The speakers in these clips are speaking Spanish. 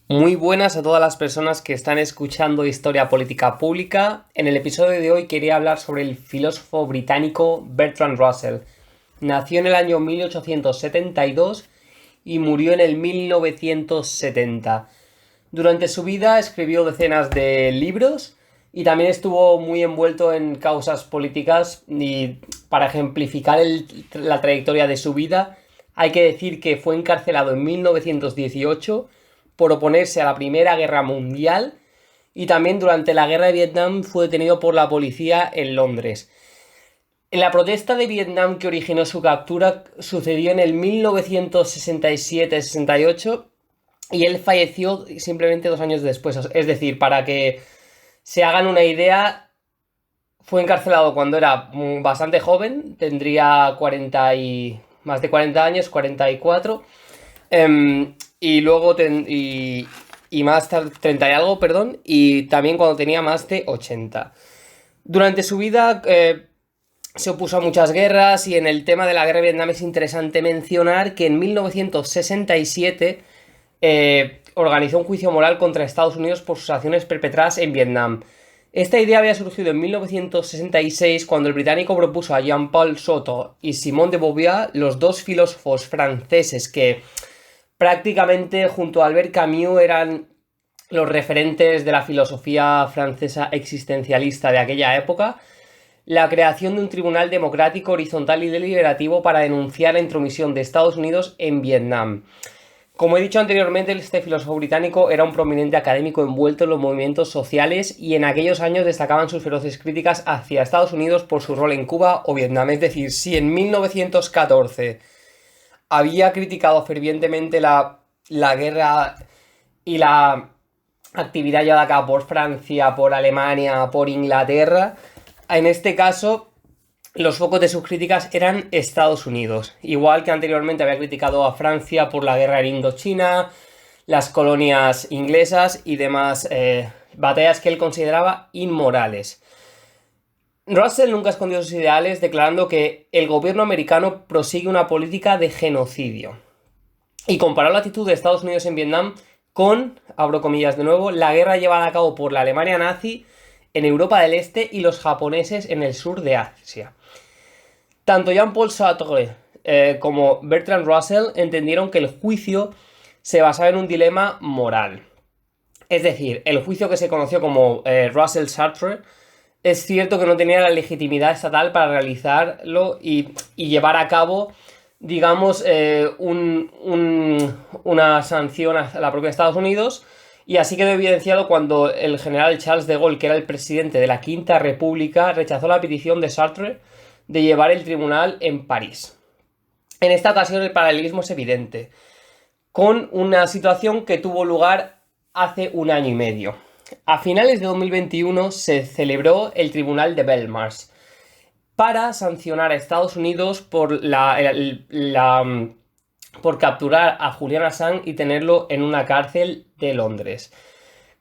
Muy buenas a todas las personas que están escuchando Historia Política Pública. En el episodio de hoy quería hablar sobre el filósofo británico Bertrand Russell. Nació en el año 1872 y murió en el 1970. Durante su vida escribió decenas de libros y también estuvo muy envuelto en causas políticas, y para ejemplificar la trayectoria de su vida hay que decir que fue encarcelado en 1918 por oponerse a la Primera Guerra Mundial, y también durante la Guerra de Vietnam fue detenido por la policía en Londres. La protesta de Vietnam que originó su captura sucedió en el 1967-68 y él falleció simplemente 2 años después. Es decir, para que se hagan una idea, fue encarcelado cuando era bastante joven, tendría más de 40 años, 44. Y luego y más tarde 30 y algo, perdón, y también cuando tenía más de 80. Durante su vida se opuso a muchas guerras, y en el tema de la guerra de Vietnam es interesante mencionar que en 1967 organizó un juicio moral contra Estados Unidos por sus acciones perpetradas en Vietnam. Esta idea había surgido en 1966 cuando el británico propuso a Jean-Paul Sartre y Simone de Beauvoir, los dos filósofos franceses que prácticamente junto a Albert Camus eran los referentes de la filosofía francesa existencialista de aquella época, la creación de un tribunal democrático, horizontal y deliberativo para denunciar la intromisión de Estados Unidos en Vietnam. Como he dicho anteriormente, este filósofo británico era un prominente académico envuelto en los movimientos sociales, y en aquellos años destacaban sus feroces críticas hacia Estados Unidos por su rol en Cuba o Vietnam. Es decir, si en 1914 había criticado fervientemente la guerra y la actividad llevada a cabo por Francia, por Alemania, por Inglaterra, en este caso los focos de sus críticas eran Estados Unidos. Igual que anteriormente había criticado a Francia por la guerra en Indochina, las colonias inglesas y demás batallas que él consideraba inmorales. Russell nunca escondió sus ideales, declarando que el gobierno americano prosigue una política de genocidio, y comparó la actitud de Estados Unidos en Vietnam con, abro comillas de nuevo, la guerra llevada a cabo por la Alemania nazi en Europa del Este y los japoneses en el sur de Asia. Tanto Jean-Paul Sartre como Bertrand Russell entendieron que el juicio se basaba en un dilema moral. Es decir, el juicio que se conoció como Russell-Sartre es cierto que no tenía la legitimidad estatal para realizarlo y llevar a cabo, digamos, una sanción a la propia Estados Unidos, y así quedó evidenciado cuando el general Charles de Gaulle, que era el presidente de la Quinta República, rechazó la petición de Sartre de llevar el tribunal en París. En esta ocasión el paralelismo es evidente, con una situación que tuvo lugar hace un año y medio. A finales de 2021 se celebró el Tribunal de Belmarsh para sancionar a Estados Unidos por por capturar a Julian Assange y tenerlo en una cárcel de Londres,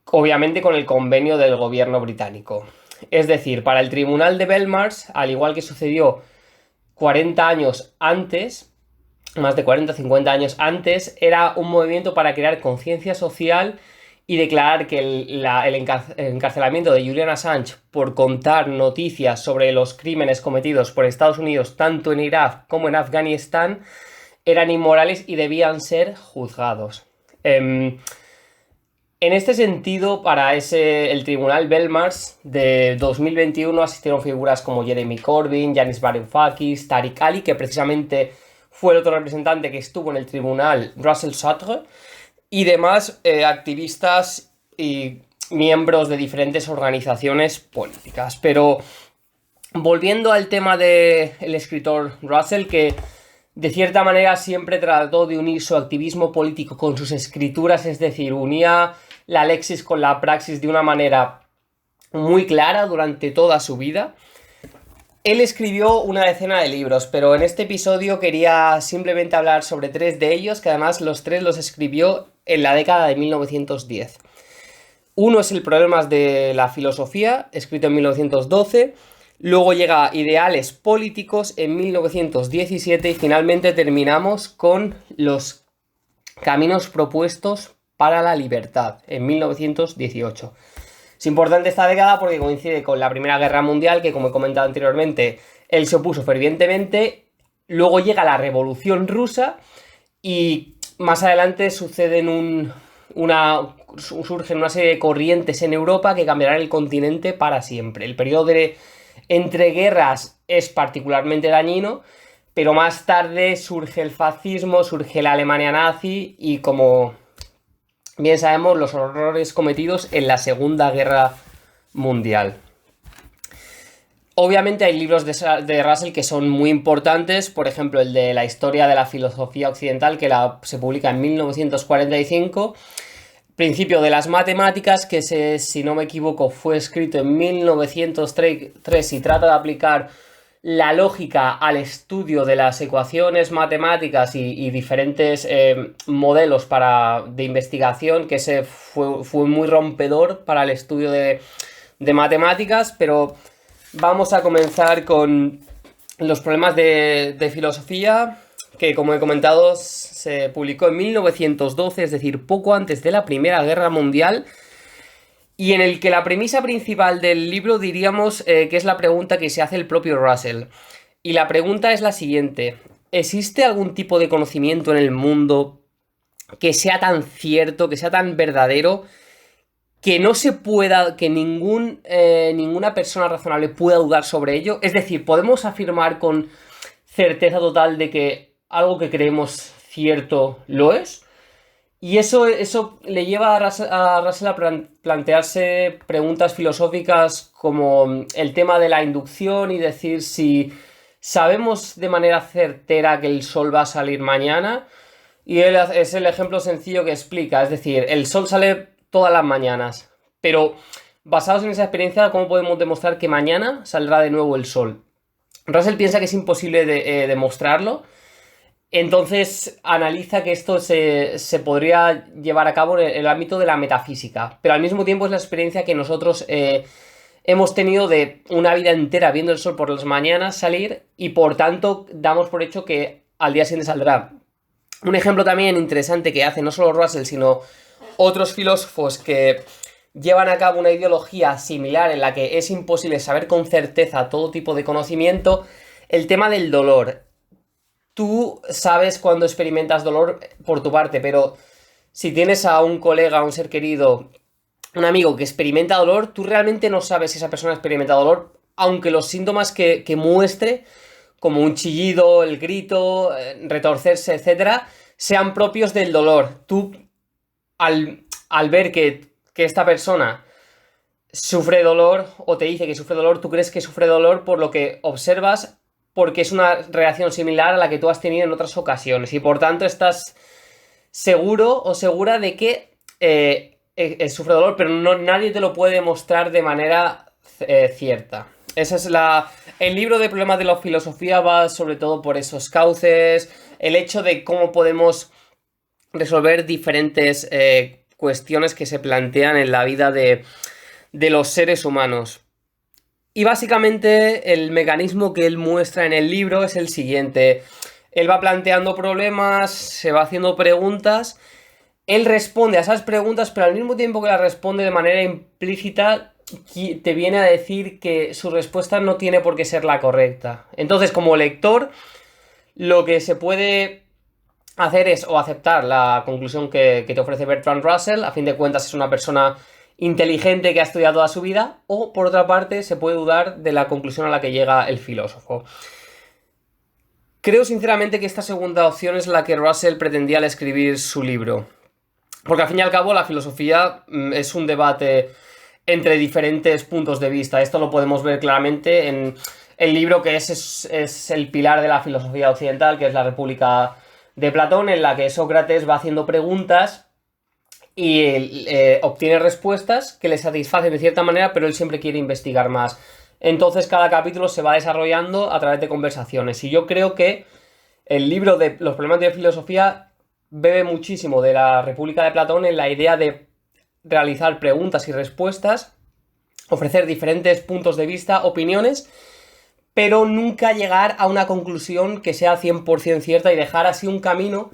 obviamente con el convenio del gobierno británico. Es decir, para el Tribunal de Belmarsh, al igual que sucedió 40 años antes, más de 40 o 50 años antes, era un movimiento para crear conciencia social y declarar que el encarcelamiento de Julian Assange por contar noticias sobre los crímenes cometidos por Estados Unidos tanto en Irak como en Afganistán eran inmorales y debían ser juzgados. En este sentido, para el Tribunal Belmarsh de 2021 asistieron figuras como Jeremy Corbyn, Yanis Varoufakis, Tariq Ali, que precisamente fue el otro representante que estuvo en el tribunal, Russell Sartre, y demás activistas y miembros de diferentes organizaciones políticas. Pero volviendo al tema del escritor Russell, que de cierta manera siempre trató de unir su activismo político con sus escrituras, es decir, unía la lexis con la praxis de una manera muy clara durante toda su vida. Él escribió una decena de libros, pero en este episodio quería simplemente hablar sobre 3 de ellos, que además los 3 los escribió en la década de 1910. Uno es el Problemas de la Filosofía, escrito en 1912. Luego llega Ideales Políticos en 1917 y finalmente terminamos con Los Caminos Propuestos para la libertad, en 1918. Es importante esta década porque coincide con la Primera Guerra Mundial, que como he comentado anteriormente, él se opuso fervientemente. Luego llega la Revolución Rusa y más adelante surgen una serie de corrientes en Europa que cambiarán el continente para siempre. El periodo de entreguerras es particularmente dañino, pero más tarde surge el fascismo, surge la Alemania nazi y, como bien sabemos, los horrores cometidos en la Segunda Guerra Mundial. Obviamente hay libros de Russell que son muy importantes, por ejemplo el de la historia de la filosofía occidental, que se publica en 1945, Principio de las matemáticas, que si no me equivoco fue escrito en 1903 y trata de aplicar la lógica al estudio de las ecuaciones matemáticas y diferentes modelos de investigación, que fue muy rompedor para el estudio de matemáticas. Pero vamos a comenzar con los problemas de filosofía, que como he comentado se publicó en 1912, es decir, poco antes de la Primera Guerra Mundial, y en el que la premisa principal del libro diríamos que es la pregunta que se hace el propio Russell. Y la pregunta es la siguiente: ¿existe algún tipo de conocimiento en el mundo que sea tan cierto, que sea tan verdadero, que no se pueda, que ninguna persona razonable pueda dudar sobre ello? Es decir, ¿podemos afirmar con certeza total de que algo que creemos cierto lo es? Y eso le lleva a Russell a plantearse preguntas filosóficas como el tema de la inducción y decir si sabemos de manera certera que el sol va a salir mañana. Y él es el ejemplo sencillo que explica, es decir, el sol sale todas las mañanas, pero basados en esa experiencia, ¿cómo podemos demostrar que mañana saldrá de nuevo el sol? Russell piensa que es imposible demostrarlo. Entonces analiza que esto se podría llevar a cabo en el ámbito de la metafísica, pero al mismo tiempo es la experiencia que nosotros hemos tenido de una vida entera viendo el sol por las mañanas salir, y por tanto damos por hecho que al día siguiente saldrá. Un ejemplo también interesante que hace no solo Russell, sino otros filósofos que llevan a cabo una ideología similar en la que es imposible saber con certeza todo tipo de conocimiento, el tema del dolor. Tú sabes cuando experimentas dolor por tu parte, pero si tienes a un colega, a un ser querido, un amigo que experimenta dolor, tú realmente no sabes si esa persona experimenta dolor, aunque los síntomas que muestre, como un chillido, el grito, retorcerse, etcétera, sean propios del dolor. Tú, al ver que esta persona sufre dolor o te dice que sufre dolor, tú crees que sufre dolor por lo que observas, porque es una reacción similar a la que tú has tenido en otras ocasiones, y por tanto estás seguro o segura de que sufre dolor, pero nadie te lo puede demostrar de manera cierta. Esa es el libro de Problemas de la Filosofía va sobre todo por esos cauces, el hecho de cómo podemos resolver diferentes cuestiones que se plantean en la vida de los seres humanos. Y básicamente el mecanismo que él muestra en el libro es el siguiente: él va planteando problemas, se va haciendo preguntas, él responde a esas preguntas, pero al mismo tiempo que las responde de manera implícita, te viene a decir que su respuesta no tiene por qué ser la correcta. Entonces, como lector, lo que se puede hacer es o aceptar la conclusión que te ofrece Bertrand Russell, a fin de cuentas es una persona inteligente que ha estudiado toda su vida, o por otra parte se puede dudar de la conclusión a la que llega el filósofo. Creo sinceramente que esta segunda opción es la que Russell pretendía al escribir su libro, porque al fin y al cabo la filosofía es un debate entre diferentes puntos de vista. Esto lo podemos ver claramente en el libro que es el pilar de la filosofía occidental, que es la República de Platón, en la que Sócrates va haciendo preguntas y obtiene respuestas que le satisfacen de cierta manera, pero él siempre quiere investigar más. Entonces cada capítulo se va desarrollando a través de conversaciones, y yo creo que el libro de los problemas de filosofía bebe muchísimo de la República de Platón en la idea de realizar preguntas y respuestas, ofrecer diferentes puntos de vista, opiniones, pero nunca llegar a una conclusión que sea 100% cierta, y dejar así un camino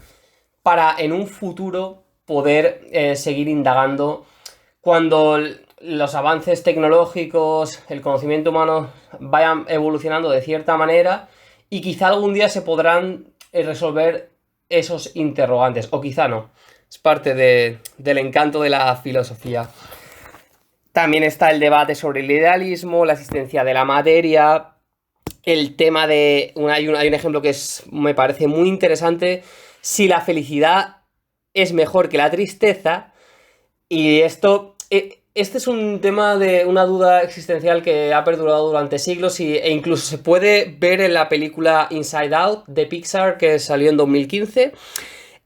para en un futuro poder seguir indagando cuando los avances tecnológicos, el conocimiento humano vayan evolucionando de cierta manera y quizá algún día se podrán resolver esos interrogantes, o quizá no. Es parte del encanto de la filosofía. También está el debate sobre el idealismo, la existencia de la materia, el tema de... Hay un ejemplo que me parece muy interesante, si la felicidad es mejor que la tristeza, y esto... Este es un tema de una duda existencial que ha perdurado durante siglos e incluso se puede ver en la película Inside Out de Pixar, que salió en 2015.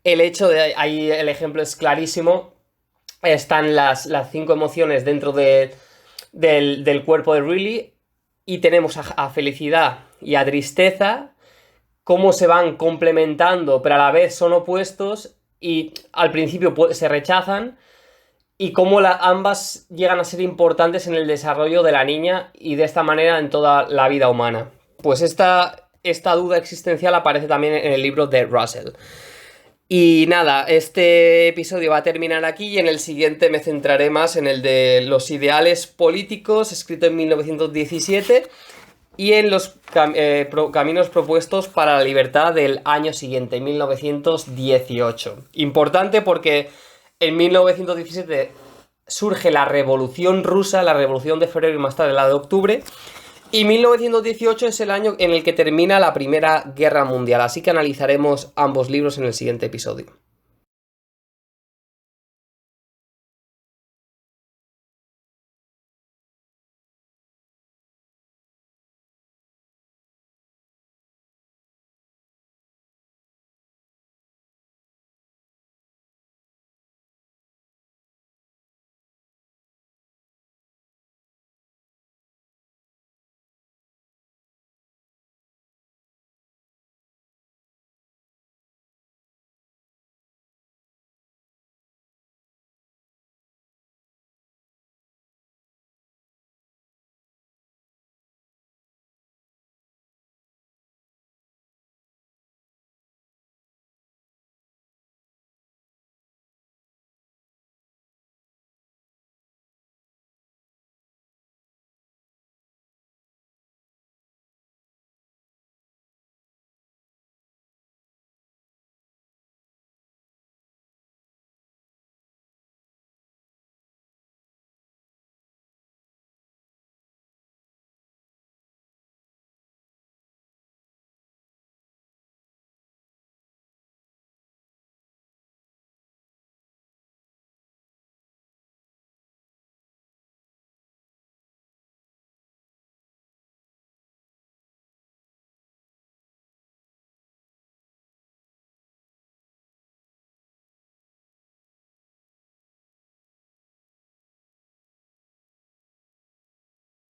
El hecho de... Ahí el ejemplo es clarísimo. Están las 5 emociones dentro del cuerpo de Riley y tenemos a felicidad y a tristeza, cómo se van complementando, pero a la vez son opuestos y al principio se rechazan, y cómo ambas llegan a ser importantes en el desarrollo de la niña y de esta manera en toda la vida humana. Pues esta duda existencial aparece también en el libro de Russell. Y nada, este episodio va a terminar aquí y en el siguiente me centraré más en el de los ideales políticos, escrito en 1917, y en los caminos propuestos para la libertad del año siguiente, 1918. Importante porque en 1917 surge la Revolución Rusa, la Revolución de Febrero y más tarde la de Octubre, y 1918 es el año en el que termina la Primera Guerra Mundial, así que analizaremos ambos libros en el siguiente episodio.